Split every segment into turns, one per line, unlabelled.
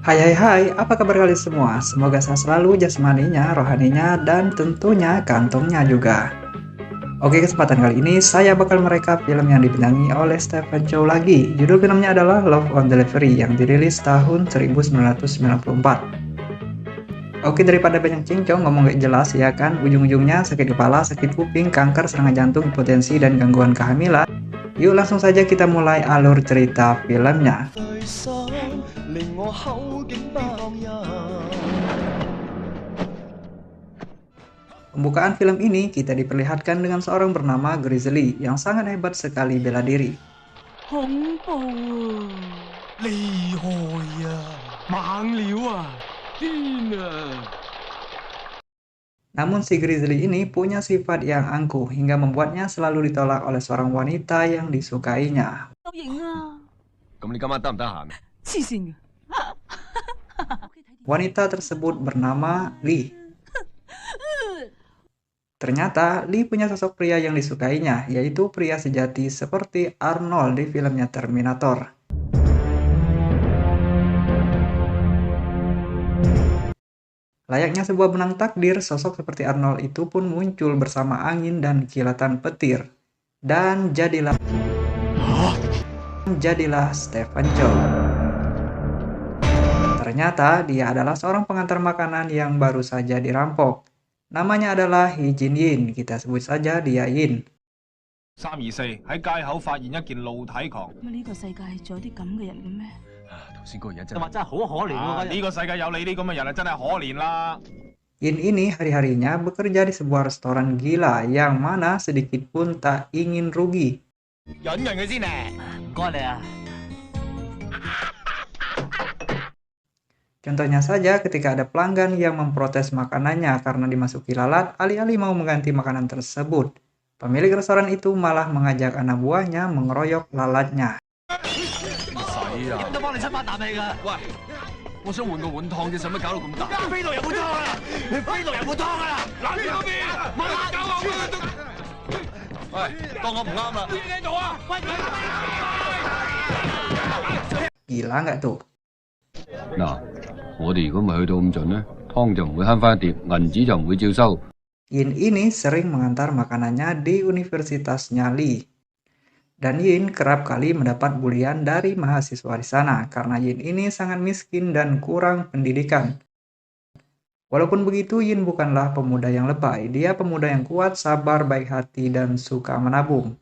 Hai, apa kabar kalian semua? Semoga sehat selalu jasmaninya, rohaninya, dan tentunya kantongnya juga. Oke, kesempatan kali ini saya bakal merekap film yang dibintangi oleh Stephen Chow lagi. Judul filmnya adalah Love on Delivery yang dirilis tahun 1994. Oke, daripada banyak cincong ngomong gak jelas ya kan, ujung-ujungnya sakit kepala, sakit kuping, kanker, serangan jantung, impotensi, dan gangguan kehamilan. Yuk langsung saja kita mulai alur cerita filmnya. Pembukaan film ini kita diperlihatkan dengan seorang bernama Grizzly yang sangat hebat sekali bela diri. Namun si Grizzly ini punya sifat yang angkuh hingga membuatnya selalu ditolak oleh seorang wanita yang disukainya. Wanita tersebut bernama Lee. Ternyata Lee punya sosok pria yang disukainya, yaitu pria sejati seperti Arnold di filmnya Terminator. Layaknya sebuah benang takdir, sosok seperti Arnold itu pun muncul bersama angin dan kilatan petir. Dan jadilah Stephen Chow. Ternyata dia adalah seorang pengantar makanan yang baru saja dirampok. Namanya adalah Hee Jin Yin, kita sebut saja dia Yin.
324喺街口發現一件露體狂。
呢個世界仲有啲咁嘅人嘅咩？
頭先嗰個人真
話真係好可憐喎！
呢個世界有你呢咁嘅人啊，真係可憐啦。
Yin ini hari-harinya bekerja di sebuah restoran gila yang mana sedikit pun tak ingin rugi.
引人佢先嚟。
唔該你啊！
Contohnya saja ketika ada pelanggan yang memprotes makanannya karena dimasuki lalat, alih-alih mau mengganti makanan tersebut. Pemilik restoran itu malah mengajak anak buahnya mengeroyok lalatnya.
點都幫你出翻啖氣㗎。喂，我想換個碗湯啫，使乜搞到咁大？飛度有碗湯啊！你飛度有碗湯啊！嗱呢嗰邊，冇人搞我。喂，當我唔啱啦。邊喺度啊？喂
！Gila nggak tuh?
嗱，我哋如果唔係去到咁盡呢，湯就唔會慳翻一碟，銀紙就唔會照收。
Yin ini sering mengantar makanannya di universitasnya Lee. Dan Yin kerap kali mendapat bulian dari mahasiswa di sana karena Yin ini sangat miskin dan kurang pendidikan. Walaupun begitu, Yin bukanlah pemuda yang lebay. Dia pemuda yang kuat, sabar, baik hati, dan suka menabung.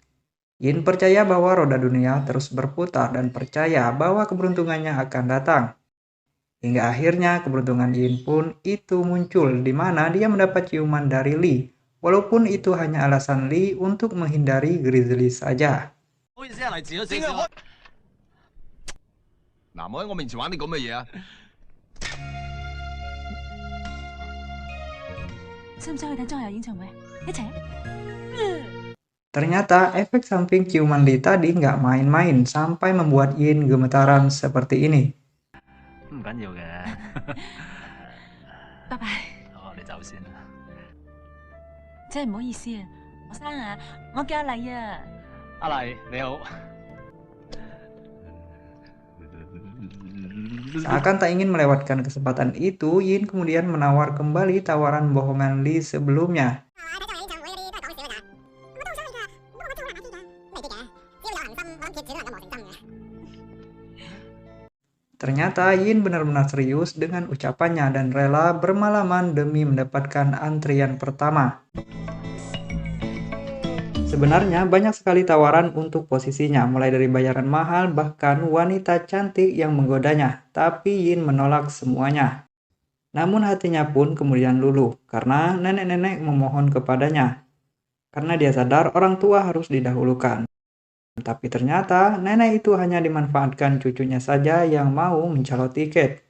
Yin percaya bahwa roda dunia terus berputar dan percaya bahwa keberuntungannya akan datang. Hingga akhirnya keberuntungan Yin pun itu muncul di mana dia mendapat ciuman dari Lee. Walaupun itu hanya alasan Lee untuk menghindari Grizzly saja.
唔好意思啊，嚟遲咗少少。嗱，唔好喺我面前玩啲咁嘅嘢啊！
使唔使去睇張學友演唱會？一齊。
Ternyata efek samping ciuman Lee tadi nggak main-main sampai membuat Yin gemetaran seperti ini.
唔緊要嘅。拜拜。好，你走先啦。真係唔好意思啊，學生啊，我叫阿麗啊。阿麗，你好。
Seakan tak ingin melewatkan kesempatan itu, Yin kemudian menawar kembali tawaran bohongan Lee sebelumnya. Ternyata Yin benar-benar serius dengan ucapannya dan rela bermalaman demi mendapatkan antrian pertama. Sebenarnya banyak sekali tawaran untuk posisinya, mulai dari bayaran mahal bahkan wanita cantik yang menggodanya, tapi Yin menolak semuanya. Namun hatinya pun kemudian luluh karena nenek-nenek memohon kepadanya. Karena dia sadar orang tua harus didahulukan. Tapi ternyata nenek itu hanya dimanfaatkan cucunya saja yang mau mencalon tiket.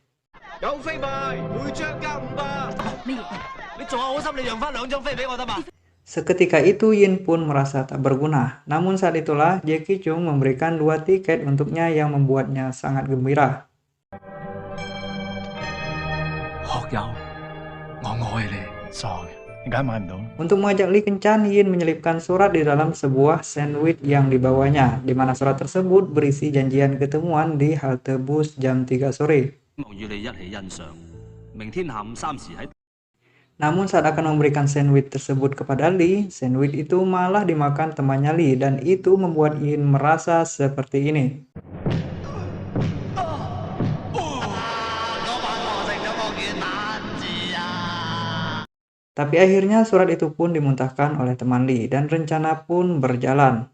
Seketika itu Yin pun merasa tak berguna. Namun saat itulah Jackie Chung memberikan 2 tiket untuknya yang membuatnya sangat gembira.
學友，我愛你。Sorry。
Untuk mengajak Lee kencan, Yin menyelipkan surat di dalam sebuah sandwich yang dibawanya, di mana surat tersebut berisi janjian ketemuan di halte bus jam 3 sore. Namun saat akan memberikan sandwich tersebut kepada Lee, sandwich itu malah dimakan temannya Lee, dan itu membuat Yin merasa seperti ini. Tapi akhirnya surat itu pun dimuntahkan oleh teman Lee, dan rencana pun berjalan.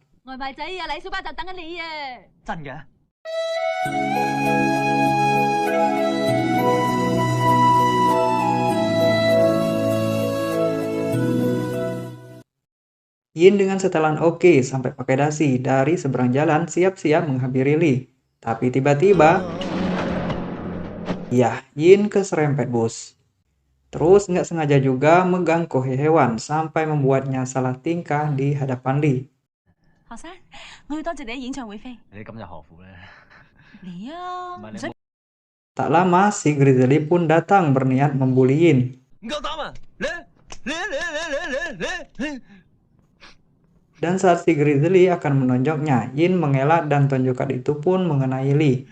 Yin dengan setelan oke sampai pakai dasi dari seberang jalan siap-siap menghampiri Lee. Tapi tiba-tiba, ya, Yin keserempet bus. Terus nggak sengaja juga mengganggu hewan sampai membuatnya salah tingkah di hadapan Lee. Tak lama si Grizzly pun datang berniat membuli Yin. Dan saat si Grizzly akan menonjoknya, Yin mengelak dan tonjokan itu pun mengenai Lee.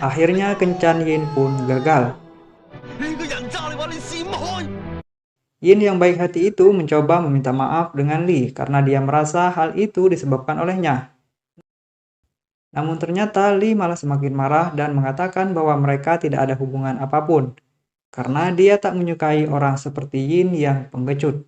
Akhirnya kencan Yin pun gagal. Yin yang baik hati itu mencoba meminta maaf dengan Lee karena dia merasa hal itu disebabkan olehnya. Namun ternyata Lee malah semakin marah dan mengatakan bahwa mereka tidak ada hubungan apapun, karena dia tak menyukai orang seperti Yin yang pengecut.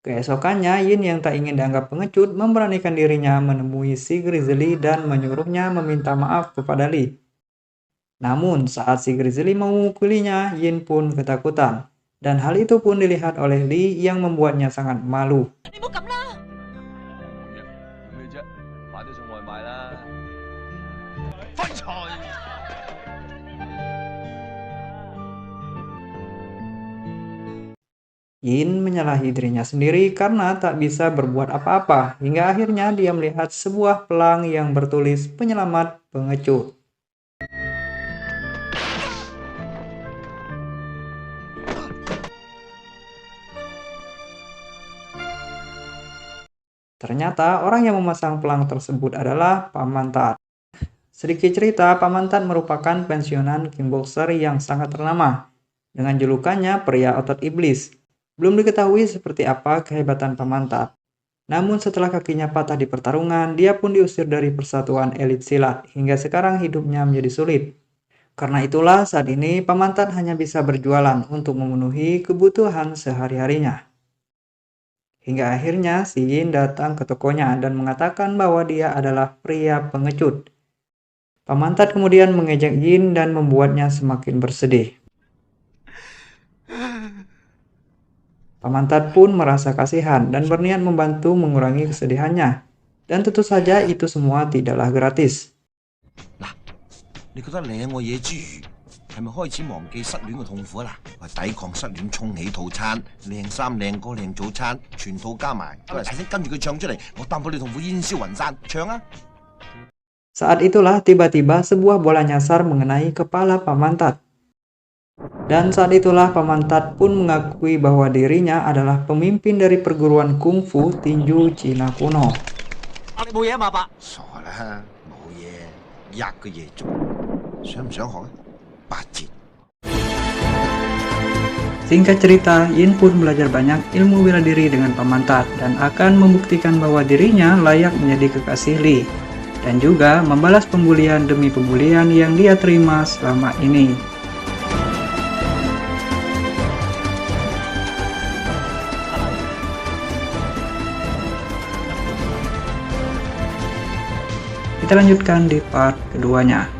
Keesokannya, Yin yang tak ingin dianggap pengecut memberanikan dirinya menemui si Grizzly dan menyuruhnya meminta maaf kepada Lee. Namun saat si Grizzly mau memukulinya, Yin pun ketakutan. Dan hal itu pun dilihat oleh Lee yang membuatnya sangat malu. Yin menyalahi dirinya sendiri karena tak bisa berbuat apa-apa, hingga akhirnya dia melihat sebuah pelang yang bertulis penyelamat pengecut. Ternyata orang yang memasang pelang tersebut adalah Paman Tat. Sedikit cerita, Paman Tat merupakan pensiunan kickboxer yang sangat ternama, dengan julukannya pria otot iblis. Belum diketahui seperti apa kehebatan Paman Tat. Namun setelah kakinya patah di pertarungan, dia pun diusir dari persatuan elit silat, hingga sekarang hidupnya menjadi sulit. Karena itulah saat ini Paman Tat hanya bisa berjualan untuk memenuhi kebutuhan sehari-harinya. Hingga akhirnya si Yin datang ke tokonya dan mengatakan bahwa dia adalah pria pengecut. Paman Tat kemudian mengejek Yin dan membuatnya semakin bersedih. Paman Tat pun merasa kasihan dan berniat membantu mengurangi kesedihannya. Dan tentu saja itu semua tidaklah gratis.
Nah, 你覺得舐我嘢之餘，係咪開始忘記失戀嘅痛苦啦？抵抗失戀沖起套餐，靚衫靚歌靚早餐，全套加埋，都係齊聲跟住佢唱出嚟，我擔保你痛苦煙消雲散，唱啊！
Saat itulah tiba-tiba sebuah bola nyasar mengenai kepala Paman Tat. Dan saat itulah Paman Tat pun mengakui bahwa dirinya adalah pemimpin dari perguruan kungfu tinju Cina kuno.
你冇嘢啊嘛，伯？傻啦，冇嘢，吔個嘢做，想唔想學啊？8節。
Singkat cerita, Yin pun belajar banyak ilmu bela diri dengan Paman Tat dan akan membuktikan bahwa dirinya layak menjadi kekasih Lee, dan juga membalas pembulian demi pembulian yang dia terima selama ini. Kita lanjutkan di part keduanya.